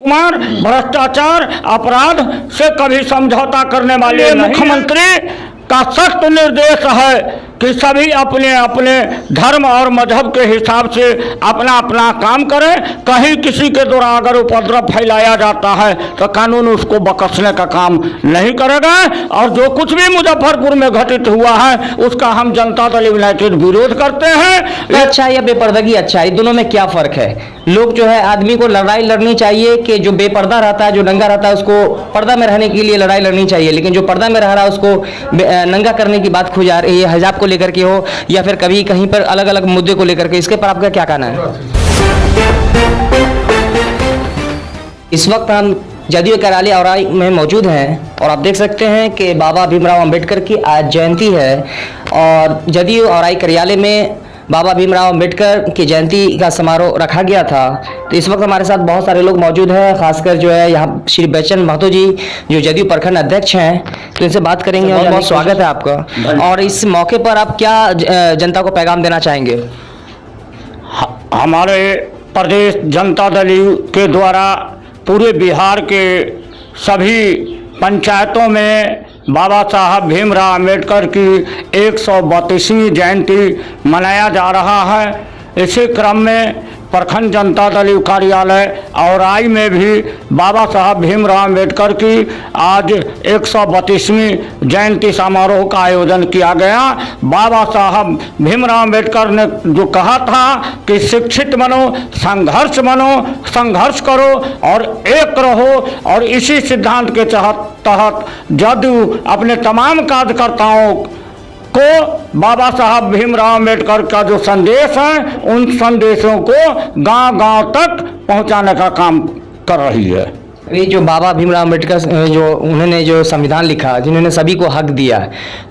कुमार भ्रष्टाचार अपराध से कभी समझौता करने वाले मुख्यमंत्री का सख्त निर्देश है कि सभी अपने अपने धर्म और मजहब के हिसाब से अपना अपना काम करें। कहीं किसी के द्वारा अगर उपद्रव फैलाया जाता है तो कानून उसको बख्शने का काम नहीं करेगा। और जो कुछ भी मुजफ्फरपुर में घटित हुआ है उसका हम जनता दल यूनाइटेड विरोध करते हैं। अच्छा या बेपर्दगी अच्छा, इन दोनों में क्या फर्क है? लोग जो है आदमी को लड़ाई लड़नी चाहिए कि जो बेपर्दा रहता है, जो नंगा रहता है, उसको पर्दा में रहने के लिए लड़ाई लड़नी चाहिए, लेकिन जो पर्दा में रह रहा है उसको नंगा करने की बात खुद आ रही है, हिजाब को लेकर के हो या फिर कभी कहीं पर अलग अलग मुद्दे को लेकर के, इसके पर आपका क्या कहना है? इस वक्त हम जदयू कार्यालय औराई में मौजूद हैं और आप देख सकते हैं कि बाबा भीमराव अंबेडकर की आज जयंती है और जदयू औराई कार्यालय में बाबा भीमराव अंबेडकर की जयंती का समारोह रखा गया था। तो इस वक्त हमारे साथ बहुत सारे लोग मौजूद हैं, खासकर जो है यहाँ श्री बैचन महतो जी जो जदयू प्रखंड अध्यक्ष हैं, तो इनसे बात करेंगे। बहुत बहुत स्वागत है आपका। और इस मौके पर आप क्या जनता को पैगाम देना चाहेंगे? हमारे प्रदेश जनता दल के द्वारा पूरे बिहार के सभी पंचायतों में बाबा साहब भीमराव अंबेडकर की 132वीं जयंती मनाया जा रहा है। इसी क्रम में प्रखंड जनता दल कार्यालय औराई में भी बाबा साहब भीमराव अंबेडकर की आज 132वीं जयंती समारोह का आयोजन किया गया। बाबा साहब भीमराव अंबेडकर ने जो कहा था कि शिक्षित बनो, संघर्ष करो और एक रहो, और इसी सिद्धांत के तहत जदयू अपने तमाम कार्यकर्ताओं को बाबा साहब भीमराव अंबेडकर का जो संदेश है उन संदेशों को गांव-गांव तक पहुंचाने का काम कर रही है। ये जो बाबा भीमराव अंबेडकर जो उन्होंने जो संविधान लिखा, जिन्होंने सभी को हक दिया,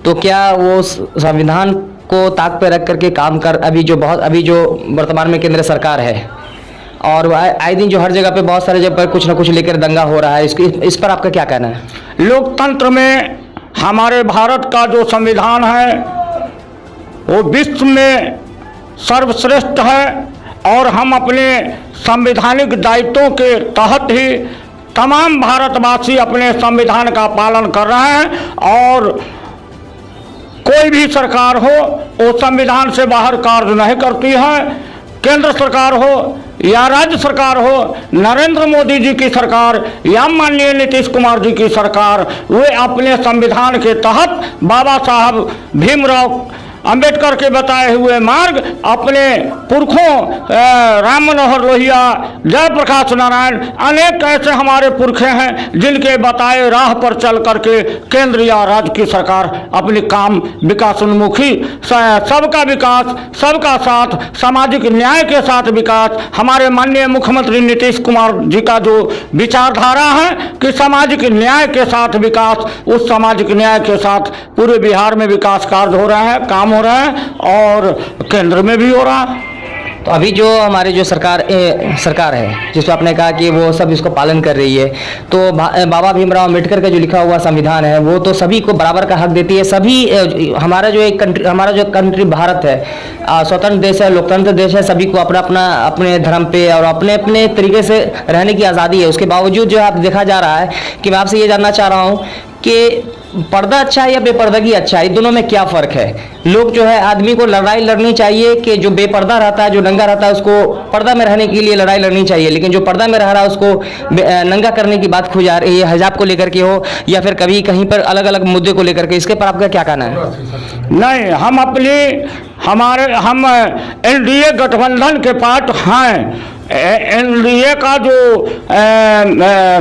तो क्या वो संविधान को ताक पे रख करके काम कर अभी जो वर्तमान में केंद्र सरकार है और आए दिन जो हर जगह पे बहुत सारे जगह पर कुछ ना कुछ लेकर दंगा हो रहा है, इस पर आपका क्या कहना है? लोकतंत्र में हमारे भारत का जो संविधान है वो विश्व में सर्वश्रेष्ठ है और हम अपने संवैधानिक दायित्वों के तहत ही तमाम भारतवासी अपने संविधान का पालन कर रहे हैं। और कोई भी सरकार हो वो संविधान से बाहर कार्य नहीं करती है। केंद्र सरकार हो या राज्य सरकार हो, नरेंद्र मोदी जी की सरकार या माननीय नीतीश कुमार जी की सरकार, वे अपने संविधान के तहत बाबा साहब भीमराव अंबेडकर के बताए हुए मार्ग अपने पुरखों राम मनोहर लोहिया, जयप्रकाश नारायण, अनेक ऐसे हमारे पुरखे हैं जिनके बताए राह पर चल करके केंद्र या राज्य की सरकार अपनी काम विकासोन्मुखी, सबका विकास, सबका साथ, सामाजिक न्याय के साथ विकास, हमारे माननीय मुख्यमंत्री नीतीश कुमार जी का जो विचारधारा है कि सामाजिक न्याय के साथ विकास, उस सामाजिक न्याय के साथ पूरे बिहार में विकास कार्य हो रहा है, काम हो रहा है और केंद्र में भी हो रहा है। तो अभी जो हमारी जो सरकार है जिसको आपने कहा कि वो सब इसको पालन कर रही है, तो बाबा भीमराव अंबेडकर का जो लिखा हुआ संविधान है वो तो सभी को बराबर का हक देती है। सभी हमारा जो कंट्री भारत है, स्वतंत्र देश है, लोकतंत्र देश है, सभी को अपने धर्म पे और अपने अपने तरीके से रहने की आज़ादी है। उसके बावजूद जो है देखा जा रहा है कि मैं आपसे ये जानना चाह रहा हूँ कि पर्दा अच्छा है या बेपर्दगी अच्छा है, इन दोनों में क्या फर्क है? लोग जो है आदमी को लड़ाई लड़नी चाहिए कि जो बेपर्दा रहता है, जो नंगा रहता है, उसको पर्दा में रहने के लिए लड़ाई लड़नी चाहिए, लेकिन जो पर्दा में रह रहा है उसको नंगा करने की बात खुद आ रही है, हिजाब को लेकर के हो या फिर कभी कहीं पर अलग अलग मुद्दे को लेकर के, इसके पर आपका क्या कहना है? नहीं, हम एनडीए गठबंधन के पार्ट हैं। एनडीए का जो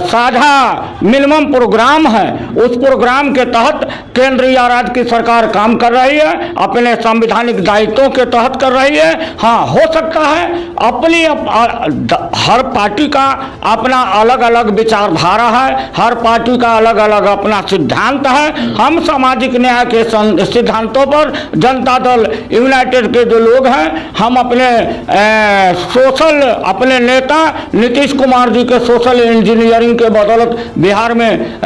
साझा मिनिमम प्रोग्राम है उस प्रोग्राम के तहत केंद्र या राज्य की सरकार काम कर रही है, अपने संवैधानिक दायित्वों के तहत कर रही है। हाँ, हो सकता है अपनी हर पार्टी का अपना अलग अलग विचारधारा है, हर पार्टी का अलग अलग अपना सिद्धांत है। हम सामाजिक न्याय के सिद्धांतों पर जनता दल यूनाइटेड के जो लोग हैं, हम अपने अपने नेता नीतीश कुमार जी के सोशल इंजीनियरिंग के बदौलत बिहार में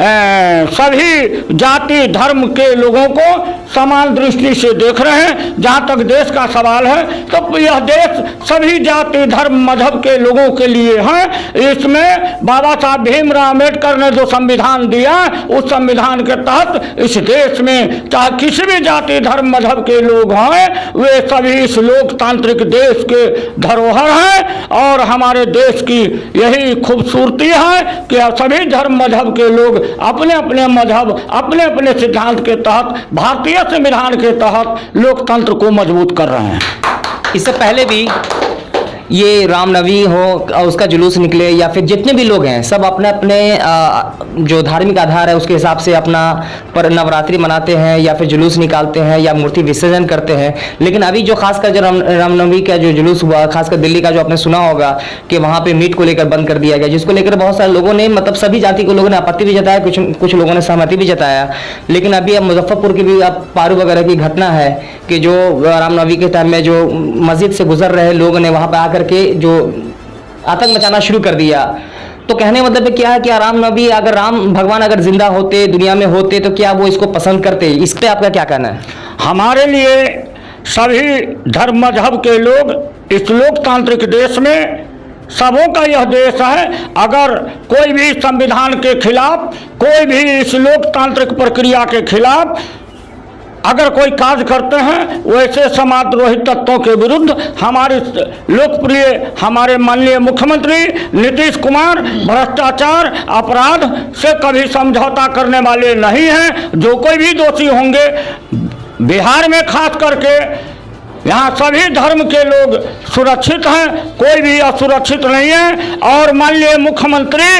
सभी जाति धर्म के लोगों को समान दृष्टि से देख रहे हैं। जहाँ तक देश का सवाल है तो यह देश सभी जाति धर्म मजहब के लोगों के लिए है। इसमें बाबा साहब भीमराव अम्बेडकर ने जो संविधान दिया, उस संविधान के तहत इस देश में चाहे किसी भी जाति धर्म मजहब के लोग हैं, वे सभी इस लोकतांत्रिक देश के धरोहर हैं। और हमारे देश की यही खूबसूरती है कि सभी धर्म मजहब के लोग अपने अपने मजहब अपने अपने सिद्धांत के तहत भारतीय संविधान के तहत लोकतंत्र को मजबूत कर रहे हैं। इससे पहले भी ये रामनवमी हो और उसका जुलूस निकले या फिर जितने भी लोग हैं सब अपने अपने जो धार्मिक आधार है उसके हिसाब से अपना पर नवरात्रि मनाते हैं या फिर जुलूस निकालते हैं या मूर्ति विसर्जन करते हैं। लेकिन अभी जो खासकर जो रामनवमी का जो जुलूस हुआ, खासकर दिल्ली का जो आपने सुना होगा कि वहाँ पे मीट को लेकर बंद कर दिया गया, जिसको लेकर बहुत सारे लोगों ने मतलब सभी जाति के लोगों ने आपत्ति भी जताया, कुछ लोगों ने सहमति भी जताया। लेकिन अभी अब मुजफ्फरपुर की भी अब पारू वगैरह की घटना है कि जो रामनवमी के टाइम में जो मस्जिद से गुजर रहे लोगों ने वहाँ पर आकर के जो आतंक मचाना शुरू कर दिया। तो कहने मतलब क्या है कि रामनवमी अगर राम भगवान अगर जिंदा होते दुनिया में होते तो क्या वो इसको पसंद करते? इस पे आपका क्या कहना है? हमारे लिए सभी धर्म मजहब के लोग इस लोकतांत्रिक देश में सबों का यह देश है। अगर कोई भी संविधान के खिलाफ, कोई भी इस लोकतांत्रिक प्रक्रिया के खिलाफ अगर कोई कार्य करते हैं, वैसे समाजद्रोही तत्वों के विरुद्ध हमारे लोकप्रिय हमारे माननीय मुख्यमंत्री नीतीश कुमार भ्रष्टाचार अपराध से कभी समझौता करने वाले नहीं हैं। जो कोई भी दोषी होंगे, बिहार में खास करके यहाँ सभी धर्म के लोग सुरक्षित हैं, कोई भी असुरक्षित नहीं है। और माननीय मुख्यमंत्री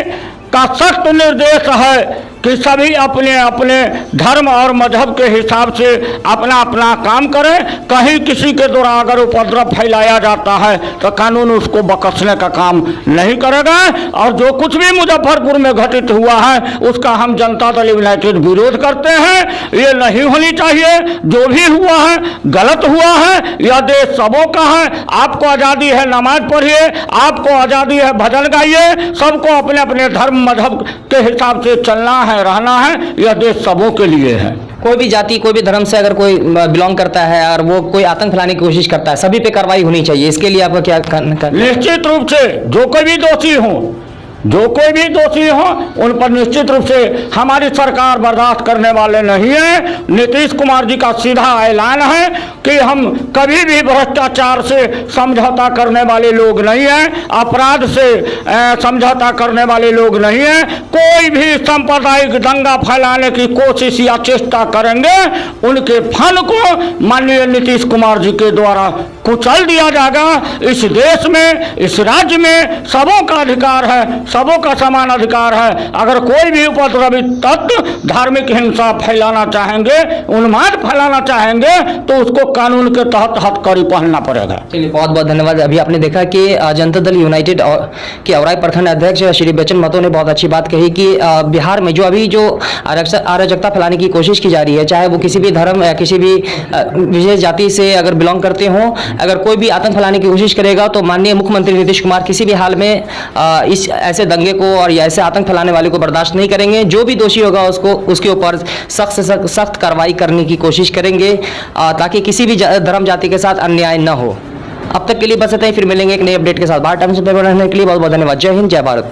का सख्त निर्देश है कि सभी अपने अपने धर्म और मजहब के हिसाब से अपना अपना काम करें। कहीं किसी के द्वारा अगर उपद्रव फैलाया जाता है तो कानून उसको बख्शने का काम नहीं करेगा। और जो कुछ भी मुजफ्फरपुर में घटित हुआ है उसका हम जनता दल यूनाइटेड विरोध करते हैं। ये नहीं होनी चाहिए। जो भी हुआ है गलत हुआ है। यह देश सबों का है। आपको आज़ादी है नमाज पढ़िए, आपको आज़ादी है भजन गाइए, सबको अपने अपने धर्म मजहब के हिसाब से चलना है, रहना है। यह देश सबों के लिए है। कोई भी जाति कोई भी धर्म से अगर कोई बिलोंग करता है और वो कोई आतंक फैलाने की कोशिश करता है, सभी पे कार्रवाई होनी चाहिए। इसके लिए आपका क्या कहना? निश्चित रूप से जो कोई भी दोषी हो उन पर निश्चित रूप से हमारी सरकार बर्दाश्त करने वाले नहीं है। नीतीश कुमार जी का सीधा ऐलान है कि हम कभी भी भ्रष्टाचार से समझौता करने वाले लोग नहीं हैं, अपराध से समझौता करने वाले लोग नहीं हैं। कोई भी सांप्रदायिक दंगा फैलाने की कोशिश या चेष्टा करेंगे, उनके फन को माननीय नीतीश कुमार जी के द्वारा कुचल दिया जाएगा। इस देश में, इस राज्य में सबों का अधिकार है, सबों का समान अधिकार है। अगर कोई भी उपद्रवी तत्व धार्मिक हिंसा फैलाना चाहेंगे, उन्माद फैलाना चाहेंगे, तो उसको कानून के तहत हथकड़ी पहनना पड़ेगा। चलिए, बहुत बहुत धन्यवाद। अभी आपने देखा कि जनता दल यूनाइटेड के औराई प्रखंड अध्यक्ष श्री बच्चन महतो ने बहुत अच्छी बात कही कि बिहार में जो अभी जो अराजकता फैलाने की कोशिश की जा रही है, चाहे वो किसी भी धर्म या किसी भी विशेष जाति से अगर बिलोंग करते हों, अगर कोई भी आतंक फैलाने की कोशिश करेगा तो माननीय मुख्यमंत्री नीतीश कुमार किसी भी हाल में इस ऐसे दंगे को और ऐसे आतंक फैलाने वाले को बर्दाश्त नहीं करेंगे। जो भी दोषी होगा उसको उसके ऊपर सख्त से सख्त कार्रवाई करने की कोशिश करेंगे ताकि किसी भी धर्म जाति के साथ अन्याय न हो। अब तक के लिए बस इतना ही। फिर मिलेंगे एक नई अपडेट के साथ। भारत टाइम्स पेपर रहने के लिए बहुत बहुत धन्यवाद। जय हिंद, जय भारत।